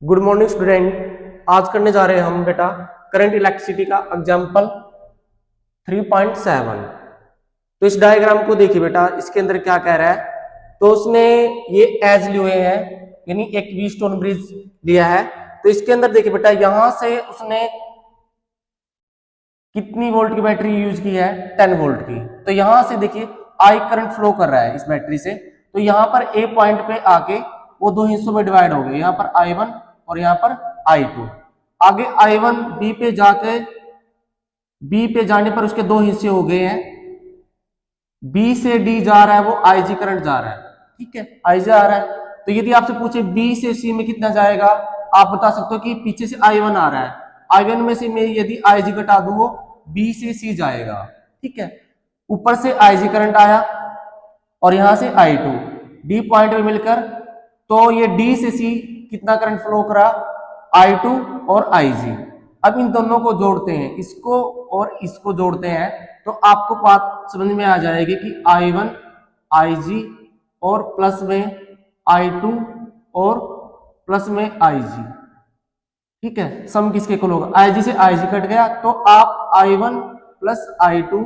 Good morning student. आज करने जा रहे हैं हम बेटा करंट इलेक्ट्रिसिटी का एग्जाम्पल 3.7। तो इस डायग्राम को देखिए बेटा, इसके अंदर क्या कह रहा है। तो उसने ये एज लिए हुए हैं, यानी एक व्हीटस्टोन ब्रिज लिया है। तो इसके अंदर देखिए बेटा, यहां से उसने कितनी वोल्ट की बैटरी यूज की है, 10 वोल्ट की। तो यहां से देखिए आई करंट फ्लो कर रहा है इस बैटरी से। तो यहां पर ए पॉइंट पे आके वो दो हिस्सों में डिवाइड हो गए, यहां पर I1 और यहां पर I2। आगे I1 बी पे जाके, बी पे जाने पर उसके दो हिस्से हो गए हैं। बी से डी जा रहा है, वो IG करंट जा रहा है, ठीक है, IG आ रहा है। तो यदि आपसे पूछे बी से सी में कितना जाएगा, आप बता सकते हो कि पीछे से I1 आ रहा है, I1 में से मैं यदि IG घटा दूं, वो बी से सी जाएगा, ठीक है। ऊपर से IG करंट आया और यहां से I2 डी पॉइंट में मिलकर, तो ये डी से सी कितना करंट फ्लो करा, I2 और IG। अब इन दोनों को जोड़ते हैं, इसको और इसको जोड़ते हैं, तो आपको बात समझ में आ जाएगी कि I1 IG और प्लस में I2 और प्लस में IG, ठीक है। सम किसके इक्वल होगा, IG से IG कट गया, तो आप I1 प्लस I2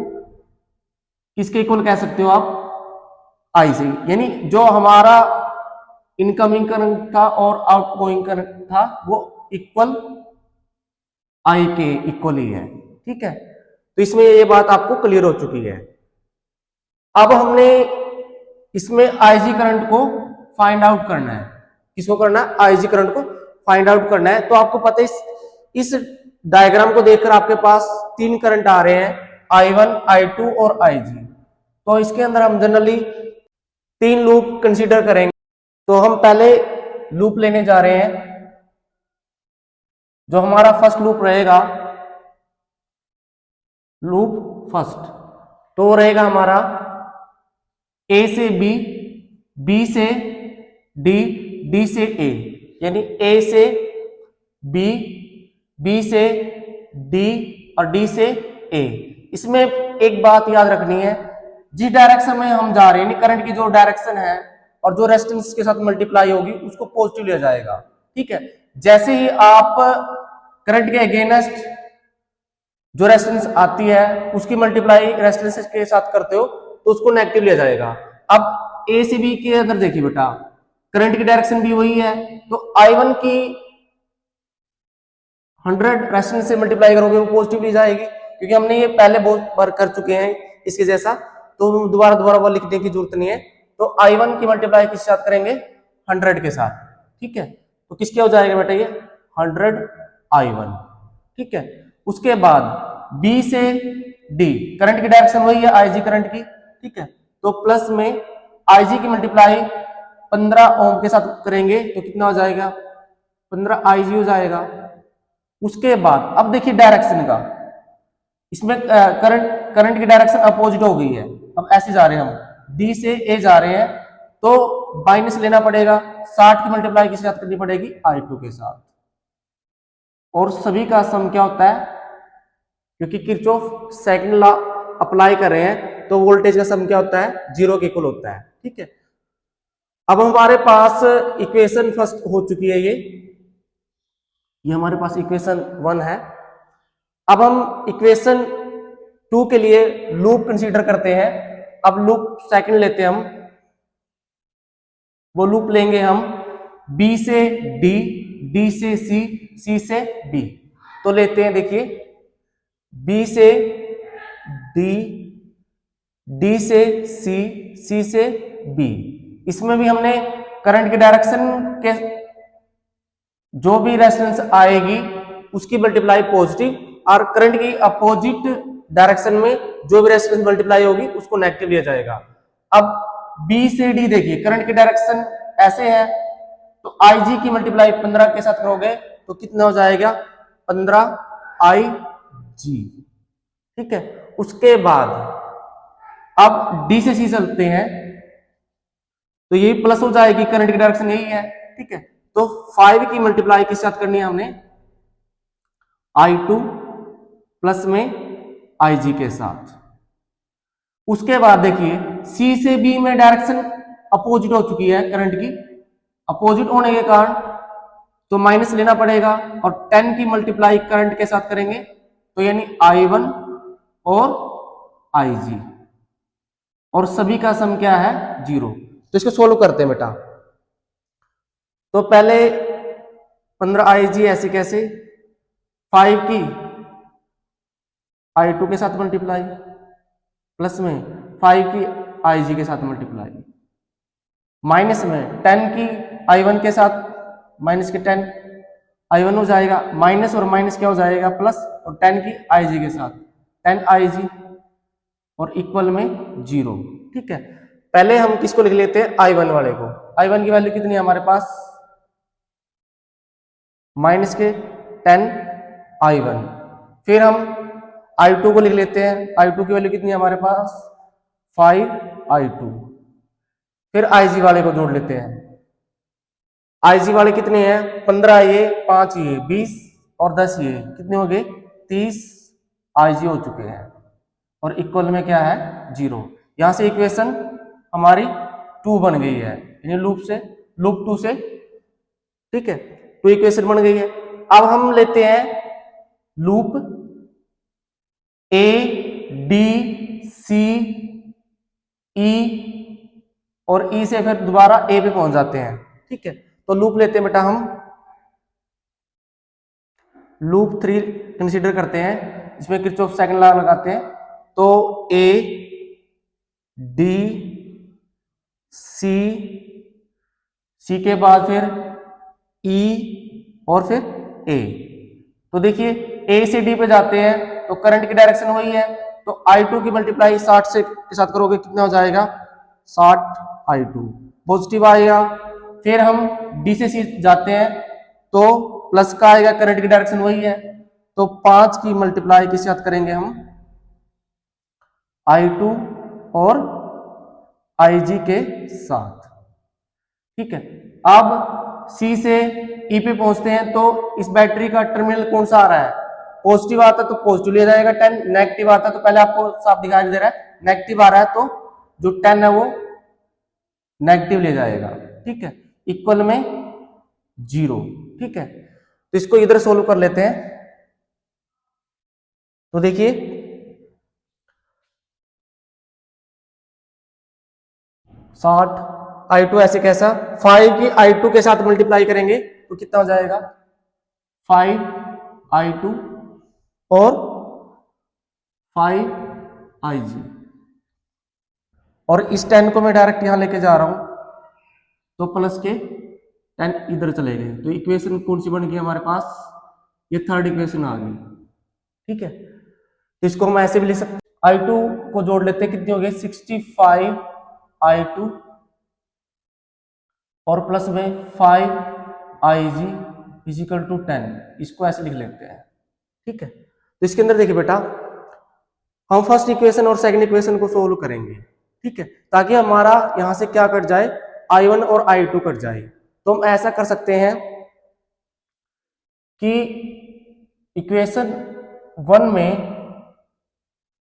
किसके इक्वल कह सकते हो आप, I से। यानी जो हमारा इनकमिंग करंट था और आउटगोइंग करंट था वो इक्वल I के इक्वल ही है, ठीक है। तो इसमें ये बात आपको क्लियर हो चुकी है। अब हमने इसमें IG करंट को फाइंड आउट करना है। किसको करना है, IG करंट को फाइंड आउट करना है। तो आपको पता है इस डायग्राम को देखकर आपके पास तीन करंट आ रहे हैं, I1, I2 और IG। तो इसके अंदर हम जनरली तीन लूप कंसीडर करेंगे। तो हम पहले लूप लेने जा रहे हैं। जो हमारा फर्स्ट लूप रहेगा, लूप फर्स्ट, तो वो रहेगा हमारा ए से बी, बी से डी, डी से ए, यानी ए से बी, बी से डी और डी से ए। इसमें एक बात याद रखनी है, जिस डायरेक्शन में हम जा रहे हैं, करंट की जो डायरेक्शन है और जो रेजिस्टेंस के साथ मल्टीप्लाई होगी उसको पॉजिटिव लिया जाएगा, ठीक है। जैसे ही आप करंट के अगेंस्ट जो रेजिस्टेंस आती है उसकी मल्टीप्लाई रेजिस्टेंस के साथ करते हो तो उसको नेगेटिव लिया जाएगा। अब ए से बी के अंदर देखिए बेटा, करंट की डायरेक्शन भी वही है, तो I1 की 100 रेजिस्टेंस से मल्टीप्लाई करोगे वो पॉजिटिव ली जाएगी, क्योंकि हमने ये पहले बहुत बार कर चुके हैं इसके जैसा, तो दोबारा वो लिखने की जरूरत नहीं है। तो I1 की मल्टीप्लाई किसके साथ करेंगे, 100 के साथ, ठीक है। तो किसके हो जाएगा बेटा ये 100 I1, ठीक है। उसके बाद B से D, करंट की डायरेक्शन वही है IG करंट की, ठीक है। तो प्लस में IG की मल्टीप्लाई 15 ओम के साथ करेंगे तो कितना हो जाएगा, 15 IG हो जाएगा। उसके बाद अब देखिए डायरेक्शन का, इसमें करंट की डायरेक्शन अपोजिट हो गई है। अब ऐसे जा रहे हैं हम, डी से ए जा रहे हैं, तो माइनस लेना पड़ेगा, 60 की मल्टीप्लाई किसके साथ करनी पड़ेगी, I2 के साथ। और सभी का सम क्या होता है, क्योंकि किरचॉफ सेकंड लॉ अप्लाई कर रहे हैं, तो वोल्टेज का सम क्या होता है, 0 के इक्वल होता है, ठीक है। अब हमारे पास इक्वेशन फर्स्ट हो चुकी है, ये हमारे पास इक्वेशन 1 है। अब हम इक्वेशन 2 के लिए लूप कंसीडर करते हैं। अब लूप सेकंड लेते हैं हम, वो लूप लेंगे हम B से D, D से C, C से B। तो लेते हैं, देखिए B से D, D से C, C से B। इसमें भी हमने करंट के डायरेक्शन के जो भी रेजिस्टेंस आएगी उसकी मल्टीप्लाई पॉजिटिव, और करंट की अपोजिट डायरेक्शन में जो भी रेजिस्टेंस मल्टीप्लाई होगी उसको नेगेटिव लिया जाएगा। अब B से D देखिए, करंट की डायरेक्शन ऐसे है, तो IG की मल्टीप्लाई 15 के साथ करोगे तो कितना हो जाएगा, 15 IG, ठीक है। उसके बाद अब D से C चलते हैं, तो यही प्लस हो जाएगी, करंट की डायरेक्शन यही है, ठीक है। तो 5 की मल्टीप्लाई किस साथ करनी है हमने, I2 प्लस में IG के साथ। उसके बाद देखिए C से B में डायरेक्शन अपोजिट हो चुकी है करंट की, अपोजिट होने के कारण तो माइनस लेना पड़ेगा, और 10 की मल्टीप्लाई करंट के साथ करेंगे तो यानी I1 और IG, और सभी का सम क्या है 0। तो इसको सोल्व करते हैं बेटा। तो पहले 15 IG ऐसे कैसे, 5 की I2 के साथ मल्टीप्लाई, प्लस में 5 की IG के साथ मल्टीप्लाई, माइनस में 10 की I1 के साथ, माइनस के 10 I1 हो जाएगा, माइनस और माइनस क्या हो जाएगा प्लस, और 10 की IG के साथ 10 IG, और इक्वल में 0। ठीक है, पहले हम किसको लिख लेते हैं, I1 वाले को। I1 की वैल्यू कितनी है हमारे पास, माइनस के 10 I1। फिर हम I2 को लिख लेते हैं, I2 की वैल्यू कितनी है हमारे पास 5 I2। फिर IG वाले को जोड़ लेते हैं, IG वाले कितने हैं 15 ये 5 ये 20 और 10 ये कितने हो गए 30 IG हो चुके हैं, और इक्वल में क्या है 0। यहां से इक्वेशन हमारी 2 बन गई है, यानी लूप 2 से, ठीक है, 2 इक्वेशन बन गई है। अब हम लेते हैं loop A D C E, और E से फिर दोबारा A पे पहुंच जाते हैं। ठीक है, तो लूप लेते हैं बेटा हम, लूप 3 कंसीडर करते हैं, इसमें किरचॉफ सेकंड लॉ लगाते हैं। तो A D C, C के बाद फिर E और फिर A। तो देखिए A से D पे जाते हैं तो करंट की डायरेक्शन वही है, तो I2 की मल्टीप्लाई 60 से के साथ करोगे कितना हो जाएगा 60 I2 पॉजिटिव आएगा। फिर हम D से C जाते हैं तो प्लस का आएगा, करंट की डायरेक्शन वही है, तो 5 की मल्टीप्लाई किसके साथ करेंगे हम I2 और IG के साथ। ठीक है, अब C से E पे पहुंचते हैं तो इस बैटरी का टर्मिनल कौन सा आ रहा है, पॉजिटिव आता है तो पॉजिटिव ले जाएगा 10, नेगेटिव आता है तो पहले आपको साफ दिखाई दे रहा है नेगेटिव आ रहा है तो जो 10 है वो नेगेटिव ले जाएगा। ठीक है, इक्वल में 0। ठीक है, तो इसको इधर सोल्व कर लेते हैं। तो देखिए 60 I2 ऐसे कैसा, 5 की I2 के साथ मल्टीप्लाई करेंगे तो कितना हो जाएगा 5 I2 और 5 IG, और इस 10 को मैं डायरेक्ट यहां लेके जा रहा हूं तो प्लस के 10 इधर चले गए, तो इक्वेशन कौन सी बन गई हमारे पास, ये थर्ड इक्वेशन आ गई। ठीक है, तो इसको हम ऐसे भी लिख सकते हैं, I2 को जोड़ लेते हैं, कितनी हो गई 65 I2 और प्लस में 5 IG इजिकल टू 10, इसको ऐसे लिख लेते हैं। ठीक है, तो इसके अंदर देखिए बेटा हम फर्स्ट इक्वेशन और सेकंड इक्वेशन को सोल्व करेंगे। ठीक है, ताकि हमारा यहां से क्या कट जाए I1 और I2 कट जाए। तो हम ऐसा कर सकते हैं कि इक्वेशन 1 में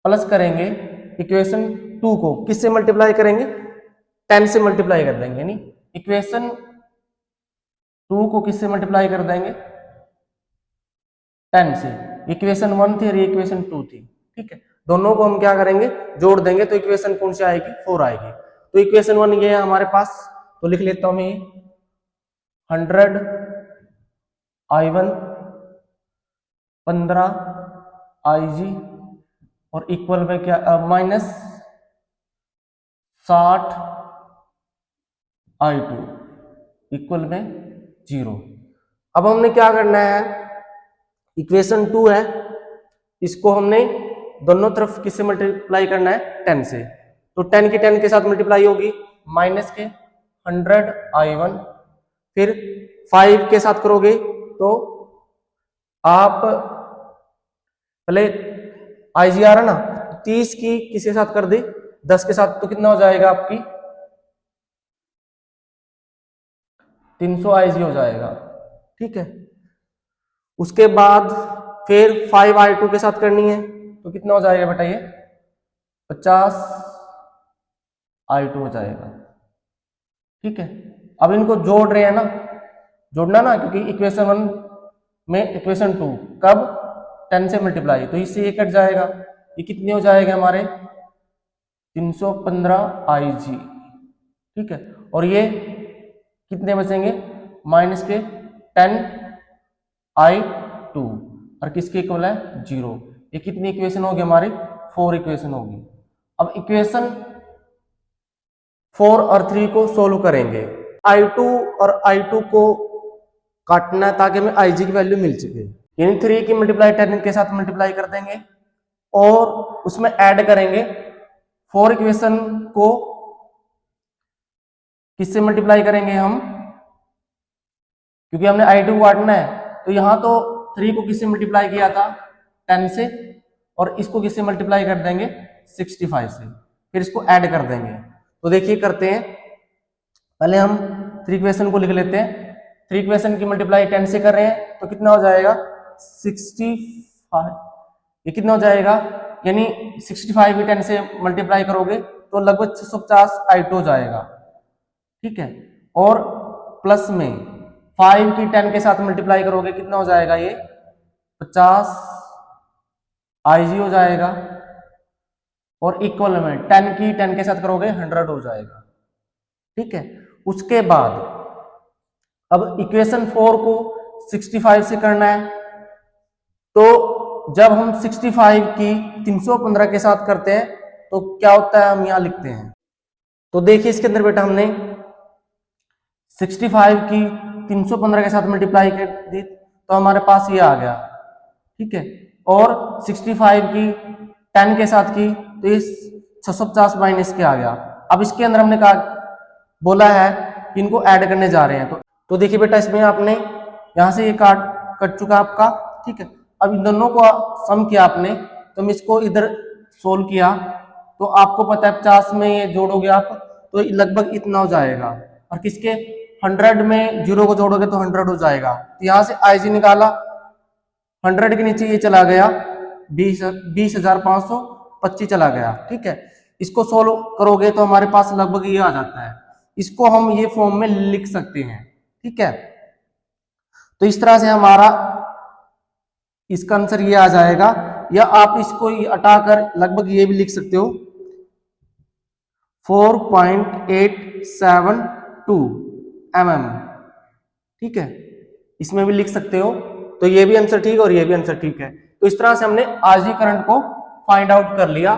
प्लस करेंगे, इक्वेशन 2 को किससे मल्टीप्लाई करेंगे 10 से मल्टीप्लाई कर देंगे, यानी इक्वेशन 2 को किससे मल्टीप्लाई कर देंगे 10 से। इक्वेशन 1 थी और इक्वेशन 2 थी। ठीक है, दोनों को हम क्या करेंगे जोड़ देंगे तो इक्वेशन कौन सी आएगी 4 आएगी। तो इक्वेशन 1 ये है हमारे पास, तो लिख लेता हूं मैं 100 I1 15 IG और इक्वल में क्या माइनस 60 I2 इक्वल में 0। अब हमने क्या करना है, इक्वेशन 2 है, इसको हमने दोनों तरफ किससे मल्टीप्लाई करना है 10 से, तो 10 की 10 के साथ मल्टीप्लाई होगी, माइनस के 100 I1, फिर 5 के साथ करोगे तो आप पहले IG आ रहा ना, 30 की किसके साथ कर दी 10 के साथ, तो कितना हो जाएगा आपकी 300 IG हो जाएगा। ठीक है, उसके बाद फिर 5 I2 के साथ करनी है तो कितना हो जाएगा बेटा ये 50 I2 हो जाएगा। ठीक है, अब इनको जोड़ रहे हैं ना, जोड़ना ना, क्योंकि इक्वेशन 1 में इक्वेशन 2 कब 10 से मल्टीप्लाई, तो इससे ये कट जाएगा, ये कितने हो जाएगा हमारे 315 IG, ठीक है। और ये कितने बचेंगे माइनस के 10I2 और किसके इक्वल है 0। ये कितनी इक्वेशन होगी हमारी 4 इक्वेशन होगी। अब इक्वेशन 4 और 3 को सोल्व करेंगे। I2 और I2 को काटना है ताकि हमें IG की वैल्यू मिल सके, यानी 3 की मल्टीप्लाई 10 के साथ मल्टीप्लाई कर देंगे और उसमें ऐड करेंगे 4 इक्वेशन को किससे मल्टीप्लाई करेंगे हम, क्योंकि हमने I2 को काटना है, तो यहां तो 3 को किससे मल्टीप्लाई किया था 10 से, और इसको किससे मल्टीप्लाई कर देंगे 65 से, फिर इसको ऐड कर देंगे। तो देखिए करते हैं, पहले हम 3 इक्वेशन को लिख लेते हैं। 3 इक्वेशन की मल्टीप्लाई 10 से कर रहे हैं तो कितना हो जाएगा 65, ये कितना हो जाएगा, यानी 65 भी 10 से मल्टीप्लाई करोगे तो लगभग 650 I2 हो जाएगा, ठीक है। और प्लस में 5 की 10 के साथ मल्टीप्लाई करोगे कितना हो जाएगा, ये 50 IG हो जाएगा, और इक्वल में 10 की 10 के साथ करोगे 100 हो जाएगा, ठीक है। उसके बाद अब इक्वेशन 4 को 65 से करना है, तो जब हम 65 की 315 के साथ करते हैं तो क्या होता है, हम यहां लिखते हैं। तो देखिए इसके अंदर बेटा हमने 65 की 315 के साथ मल्टीप्लाई कर दी तो हमारे पास ये आ गया, ठीक है। और 65 की 10 के साथ की तो ये 650 माइनस के आ गया। अब इसके अंदर हमने कहा बोला है कि इनको ऐड करने जा रहे हैं, तो देखिए बेटा इसमें आपने यहां से ये कट चुका आपका, ठीक है। अब इन दोनों को सम किया आपने, तो हम इसको इधर सोल्व किया तो आपको पता है 50 में ये जोड़ोगे आप तो लगभग इतना हो जाएगा, और किसके 100 में 0 को जोड़ोगे तो 100 हो जाएगा। तो यहां से IG निकाला, 100 के नीचे ये चला गया 20,525 चला गया, ठीक है। इसको सोल्व करोगे तो हमारे पास लगभग ये आ जाता है, इसको हम ये फॉर्म में लिख सकते हैं, ठीक है। तो इस तरह से हमारा इसका आंसर ये आ जाएगा, या आप इसको हटाकर लगभग ये भी लिख सकते हो 4.872 mm, ठीक है, इसमें भी लिख सकते हो। तो ये भी आंसर ठीक है और ये भी आंसर ठीक है। तो इस तरह से हमने आरजी करंट को फाइंड आउट कर लिया।